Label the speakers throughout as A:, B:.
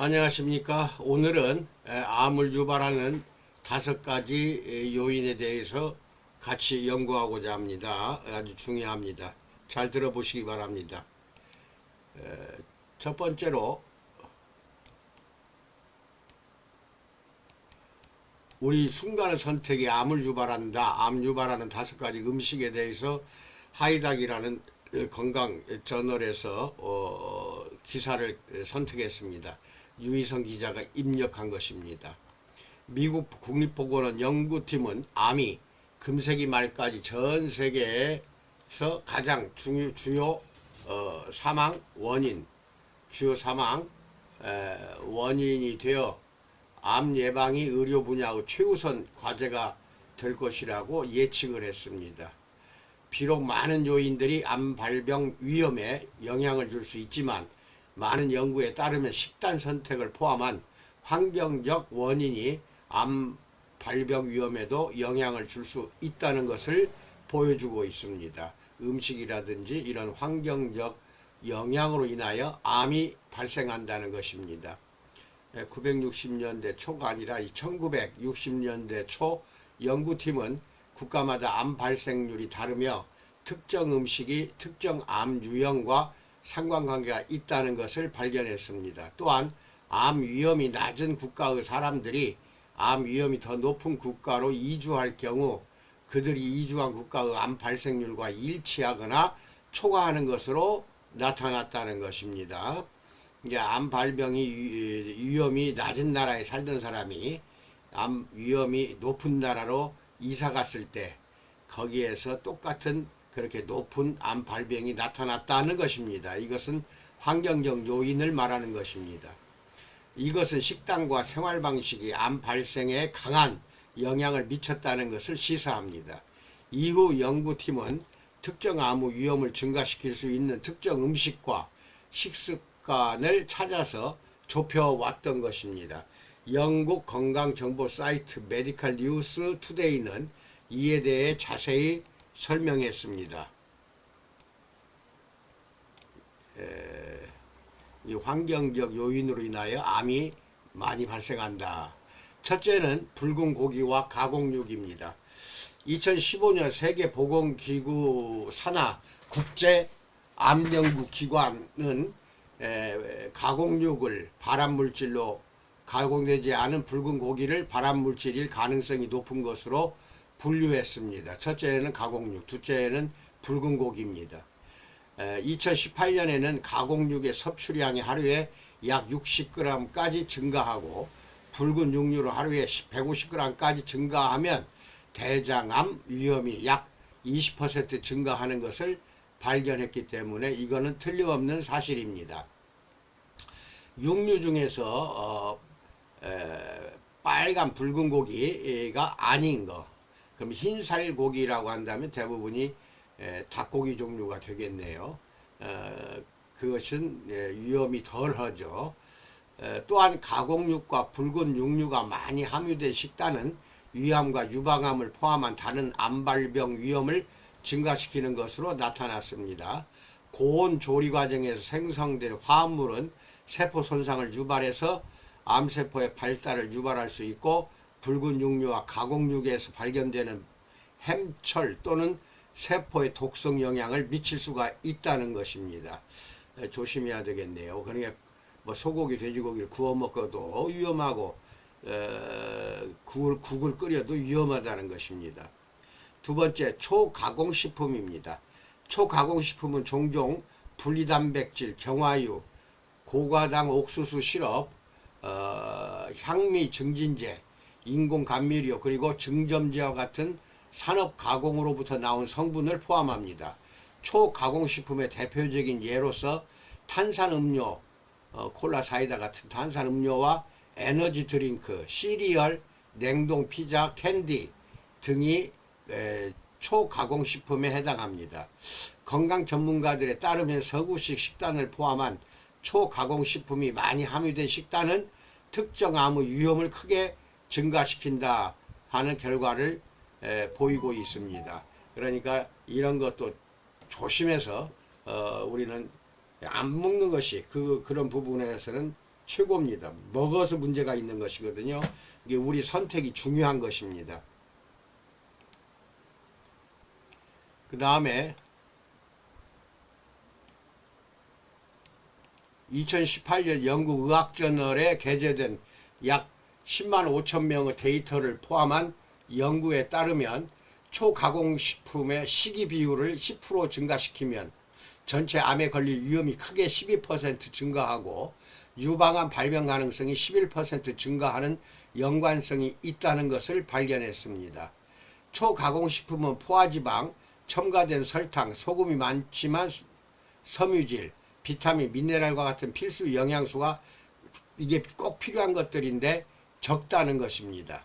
A: 안녕하십니까. 오늘은 암을 유발하는 5가지 요인에 대해서 같이 연구하고자 합니다. 아주 중요합니다. 잘 들어보시기 바랍니다. 첫 번째로 우리 순간의 선택이 암을 유발한다. 암 유발하는 5가지 음식에 대해서 하이닥이라는 건강 저널에서 기사를 선택했습니다. 유희성 기자가 입력한 것입니다. 미국 국립보건원 연구팀은 암이 금세기 말까지 전 세계에서 가장 주요 사망 원인이 되어 암 예방이 의료 분야의 최우선 과제가 될 것이라고 예측을 했습니다. 비록 많은 요인들이 암 발병 위험에 영향을 줄 수 있지만 많은 연구에 따르면 식단 선택을 포함한 환경적 원인이 암 발병 위험에도 영향을 줄 수 있다는 것을 보여주고 있습니다. 음식이라든지 이런 환경적 영향으로 인하여 암이 발생한다는 것입니다. 960년대 초가 아니라 1960년대 초 연구팀은 국가마다 암 발생률이 다르며 특정 음식이 특정 암 유형과 상관관계가 있다는 것을 발견했습니다. 또한 암 위험이 낮은 국가의 사람들이 암 위험이 더 높은 국가로 이주할 경우 그들이 이주한 국가의 암 발생률과 일치하거나 초과하는 것으로 나타났다는 것입니다. 이제 암 발병이 위험이 낮은 나라에 살던 사람이 암 위험이 높은 나라로 이사 갔을 때 거기에서 똑같은 그렇게 높은 암 발병이 나타났다는 것입니다. 이것은 환경적 요인을 말하는 것입니다. 이것은 식단과 생활 방식이 암 발생에 강한 영향을 미쳤다는 것을 시사합니다. 이후 연구팀은 특정 암의 위험을 증가시킬 수 있는 특정 음식과 식습관을 찾아서 좁혀왔던 것입니다. 영국 건강정보 사이트 메디컬 뉴스 투데이는 이에 대해 자세히 설명했습니다. 이 환경적 요인으로 인하여 암이 많이 발생한다. 첫째는 붉은 고기와 가공육입니다. 2015년 세계보건기구 산하 국제암연구기관은 가공육을 발암물질로 가공되지 않은 붉은 고기를 발암물질일 가능성이 높은 것으로 분류했습니다. 첫째는 가공육, 둘째는 붉은 고기입니다. 2018년에는 가공육의 섭취량이 하루에 약 60g까지 증가하고 붉은 육류로 하루에 150g까지 증가하면 대장암 위험이 약 20% 증가하는 것을 발견했기 때문에 이거는 틀림없는 사실입니다. 육류 중에서 빨간 붉은 고기가 아닌 거, 그럼 흰살 고기라고 한다면 대부분이 닭고기 종류가 되겠네요. 그것은 위험이 덜하죠. 또한 가공육과 붉은 육류가 많이 함유된 식단은 위암과 유방암을 포함한 다른 암 발병 위험을 증가시키는 것으로 나타났습니다. 고온 조리 과정에서 생성된 화합물은 세포 손상을 유발해서 암세포의 발달을 유발할 수 있고 붉은 육류와 가공육에서 발견되는 햄철 또는 세포의 독성 영향을 미칠 수가 있다는 것입니다. 조심해야 되겠네요. 그러니까 뭐 소고기, 돼지고기를 구워 먹어도 위험하고 국을 끓여도 위험하다는 것입니다. 두 번째, 초가공식품입니다. 초가공식품은 종종 분리단백질, 경화유, 고과당 옥수수 시럽, 향미 증진제, 인공감미료 그리고 증점제와 같은 산업 가공으로부터 나온 성분을 포함합니다. 초가공식품의 대표적인 예로서 탄산음료, 콜라 사이다 같은 탄산음료와 에너지 드링크, 시리얼, 냉동 피자, 캔디 등이 초가공식품에 해당합니다. 건강 전문가들에 따르면 서구식 식단을 포함한 초가공식품이 많이 함유된 식단은 특정 암의 위험을 크게 증가시킨다 하는 결과를 보이고 있습니다. 그러니까 이런 것도 조심해서 우리는 안 먹는 것이 그런 부분에서는 최고입니다. 먹어서 문제가 있는 것이거든요. 이게 우리 선택이 중요한 것입니다. 그 다음에 2018년 영국 의학저널에 게재된 약 10만 5천 명의 데이터를 포함한 연구에 따르면 초가공식품의 식이 비율을 10% 증가시키면 전체 암에 걸릴 위험이 크게 12% 증가하고 유방암 발병 가능성이 11% 증가하는 연관성이 있다는 것을 발견했습니다. 초가공식품은 포화지방, 첨가된 설탕, 소금이 많지만 섬유질, 비타민, 미네랄과 같은 필수 영양소가 이게 꼭 필요한 것들인데 적다는 것입니다.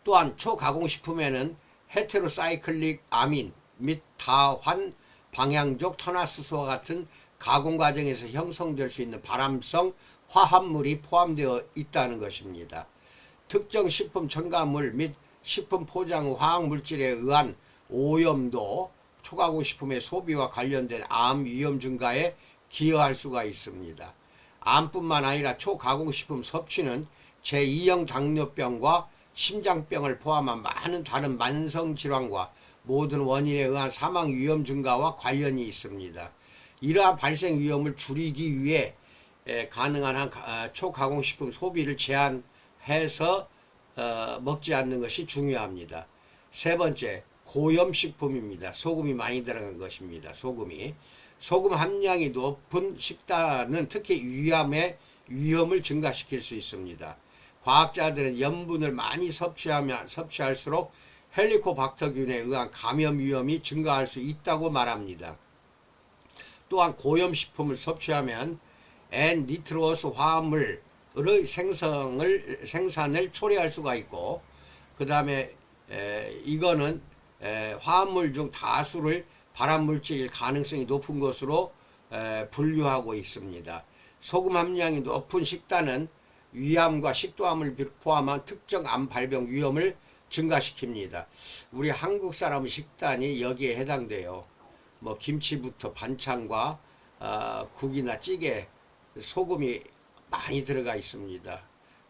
A: 또한 초가공식품에는 헤테로사이클릭 아민 및 다환 방향족 탄화수소와 같은 가공 과정에서 형성될 수 있는 발암성 화합물이 포함되어 있다는 것입니다. 특정 식품 첨가물 및 식품 포장 화학물질에 의한 오염도 초가공식품의 소비와 관련된 암 위험 증가에 기여할 수가 있습니다. 암뿐만 아니라 초가공식품 섭취는 제2형 당뇨병과 심장병을 포함한 많은 다른 만성질환과 모든 원인에 의한 사망 위험 증가와 관련이 있습니다. 이러한 발생 위험을 줄이기 위해 가능한 한 초가공식품 소비를 제한해서 먹지 않는 것이 중요합니다. 세 번째, 고염식품입니다. 소금이 많이 들어간 것입니다. 소금 함량이 높은 식단은 특히 위암의 위험을 증가시킬 수 있습니다. 과학자들은 염분을 많이 섭취할수록 헬리코박터균에 의한 감염 위험이 증가할 수 있다고 말합니다. 또한 고염식품을 섭취하면 N-니트로스 화합물의 생산을 초래할 수가 있고, 그 다음에 이거는 화합물 중 다수를 발암물질일 가능성이 높은 것으로 분류하고 있습니다. 소금 함량이 높은 식단은 위암과 식도암을 포함한 특정 암 발병 위험을 증가시킵니다. 우리 한국 사람 식단이 여기에 해당돼요. 뭐 김치부터 반찬과 국이나 찌개 소금이 많이 들어가 있습니다.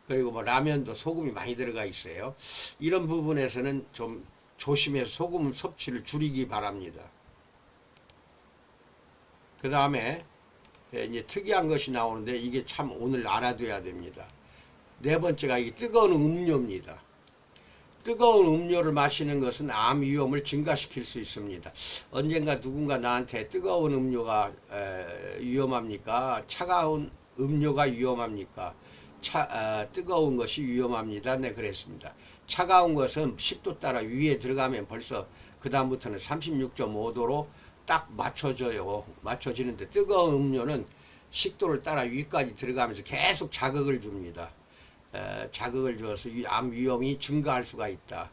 A: 그리고 뭐 라면도 소금이 많이 들어가 있어요. 이런 부분에서는 좀 조심해서 소금 섭취를 줄이기 바랍니다. 그 다음에 이제 특이한 것이 나오는데 이게 참 오늘 알아둬야 됩니다. 네 번째가 이게 뜨거운 음료입니다. 뜨거운 음료를 마시는 것은 암 위험을 증가시킬 수 있습니다. 언젠가 누군가 나한테 뜨거운 음료가 위험합니까? 차가운 음료가 위험합니까? 뜨거운 것이 위험합니다. 네, 그랬습니다. 차가운 것은 식도 따라 위에 들어가면 벌써 그 다음부터는 36.5도로 딱 맞춰지는데 뜨거운 음료는 식도를 따라 위까지 들어가면서 계속 자극을 줍니다. 자극을 주어서 암 위험이 증가할 수가 있다.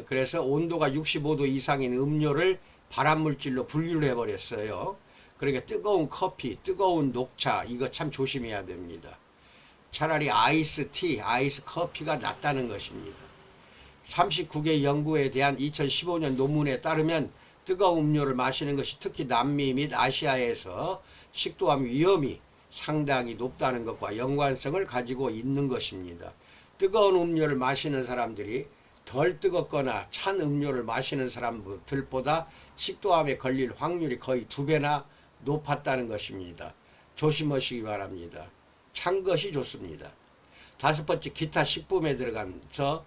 A: 그래서 온도가 65도 이상인 음료를 발암물질로 분류를 해버렸어요. 그러니까 뜨거운 커피, 뜨거운 녹차 이거 참 조심해야 됩니다. 차라리 아이스티, 아이스 커피가 낫다는 것입니다. 39개 연구에 대한 2015년 논문에 따르면 뜨거운 음료를 마시는 것이 특히 남미 및 아시아에서 식도암 위험이 상당히 높다는 것과 연관성을 가지고 있는 것입니다. 뜨거운 음료를 마시는 사람들이 덜 뜨겁거나 찬 음료를 마시는 사람들보다 식도암에 걸릴 확률이 거의 2배나 높았다는 것입니다. 조심하시기 바랍니다. 찬 것이 좋습니다. 다섯 번째, 기타 식품에 들어가서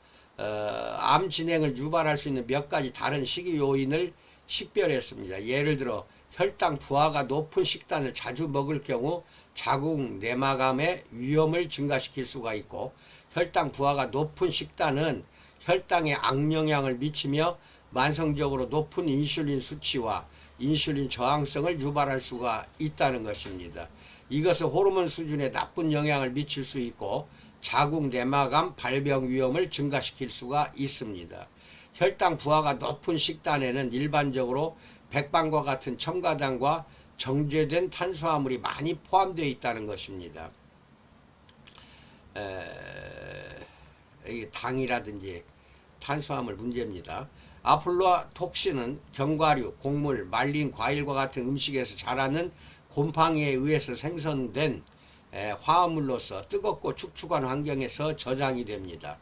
A: 암 진행을 유발할 수 있는 몇 가지 다른 식이 요인을 식별했습니다. 예를 들어 혈당 부하가 높은 식단을 자주 먹을 경우 자궁 내막암의 위험을 증가시킬 수가 있고, 혈당 부하가 높은 식단은 혈당에 악영향을 미치며 만성적으로 높은 인슐린 수치와 인슐린 저항성을 유발할 수가 있다는 것입니다. 이것은 호르몬 수준에 나쁜 영향을 미칠 수 있고 자궁 내막암 발병 위험을 증가시킬 수가 있습니다. 혈당 부하가 높은 식단에는 일반적으로 백반과 같은 첨가당과 정제된 탄수화물이 많이 포함되어 있다는 것입니다. 이게 당이라든지 탄수화물 문제입니다. 아플로톡신은 견과류, 곡물, 말린 과일과 같은 음식에서 자라는 곰팡이에 의해서 생성된 화합물로서 뜨겁고 축축한 환경에서 저장이 됩니다.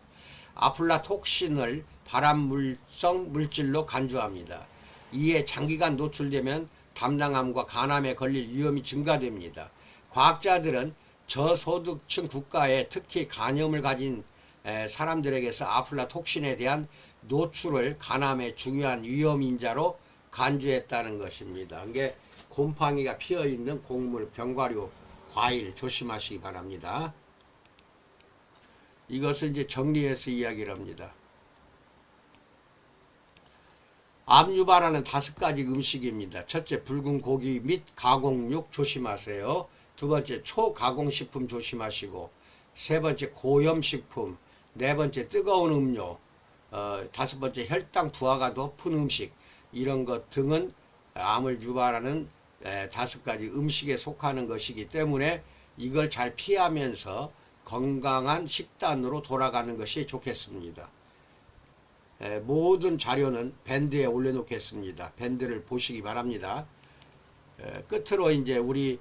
A: 아플라톡신을 발암물성 물질로 간주합니다. 이에 장기간 노출되면 담낭암과 간암에 걸릴 위험이 증가됩니다. 과학자들은 저소득층 국가에 특히 간염을 가진 사람들에게서 아플라톡신에 대한 노출을 간암의 중요한 위험인자로 간주했다는 것입니다. 이게 곰팡이가 피어있는 곡물, 견과류, 과일 조심하시기 바랍니다. 이것을 이제 정리해서 이야기를 합니다. 암 유발하는 5가지 음식입니다. 첫째, 붉은 고기 및 가공육 조심하세요. 두 번째, 초가공식품 조심하시고, 세 번째, 고염식품, 네 번째, 뜨거운 음료, 다섯 번째, 혈당 부하가 높은 음식, 이런 것 등은 암을 유발하는 5가지 음식에 속하는 것이기 때문에 이걸 잘 피하면서 건강한 식단으로 돌아가는 것이 좋겠습니다. 모든 자료는 밴드에 올려놓겠습니다. 밴드를 보시기 바랍니다. 끝으로 이제 우리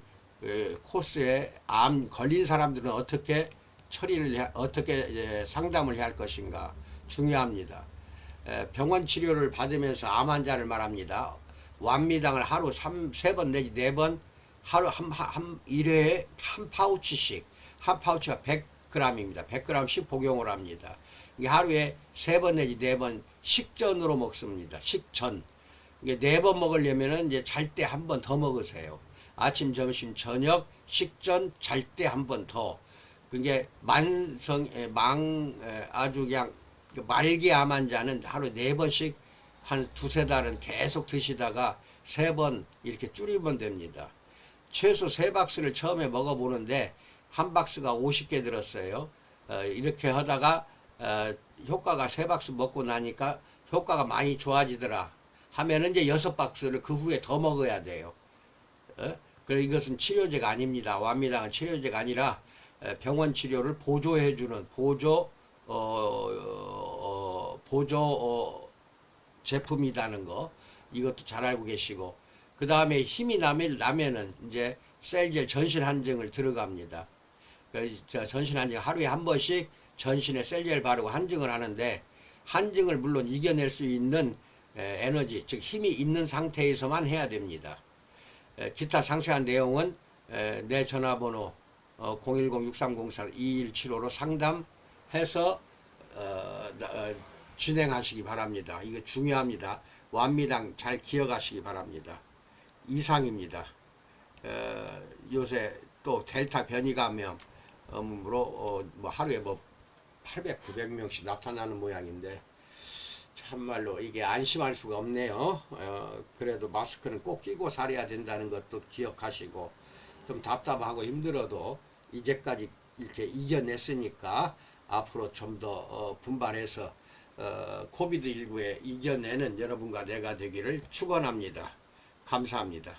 A: 코스에 암 걸린 사람들은 어떻게 어떻게 상담을 해야 할 것인가 중요합니다. 병원 치료를 받으면서 암 환자를 말합니다. 완미당을 하루 3번 내지 4번 하루 한 1회에 한 파우치씩, 한 파우치가 100g입니다. 100g씩 복용을 합니다. 이게 하루에 3번 내지 4번 식전으로 먹습니다. 식전. 이게 4번 먹으려면은 이제 잘 때 한 번 더 먹으세요. 아침, 점심, 저녁, 식전, 잘 때 한 번 더. 그게 아주 그냥 말기 암 환자는 하루 4번씩 한 2-3달은 계속 드시다가 3번 이렇게 줄이면 됩니다. 최소 3박스를 처음에 먹어보는데 한 박스가 50개 들었어요. 이렇게 하다가 효과가 3박스 먹고 나니까 효과가 많이 좋아지더라 하면은 이제 6박스를 그 후에 더 먹어야 돼요. 그래서 이것은 치료제가 아닙니다. 완미당은 치료제가 아니라 병원 치료를 보조해주는 보조 제품이라는 거, 이것도 잘 알고 계시고, 그 다음에 힘이 나면은 이제 셀젤 전신 한증을 들어갑니다. 그래서 전신 한증 하루에 한 번씩 전신에 셀젤 바르고 한증을 하는데, 한증을 물론 이겨낼 수 있는 에너지, 즉 힘이 있는 상태에서만 해야 됩니다. 기타 상세한 내용은 내 전화번호 010-6304-2175로 상담해서 진행하시기 바랍니다. 이거 중요합니다. 완미당 잘 기억하시기 바랍니다. 이상입니다. 요새 또 델타 변이 감염으로 뭐 하루에 뭐 800, 900명씩 나타나는 모양인데 참말로 이게 안심할 수가 없네요. 그래도 마스크는 꼭 끼고 살아야 된다는 것도 기억하시고, 좀 답답하고 힘들어도 이제까지 이렇게 이겨냈으니까 앞으로 좀 더 분발해서 코비드19에 이겨내는 여러분과 내가 되기를 축원합니다. 감사합니다.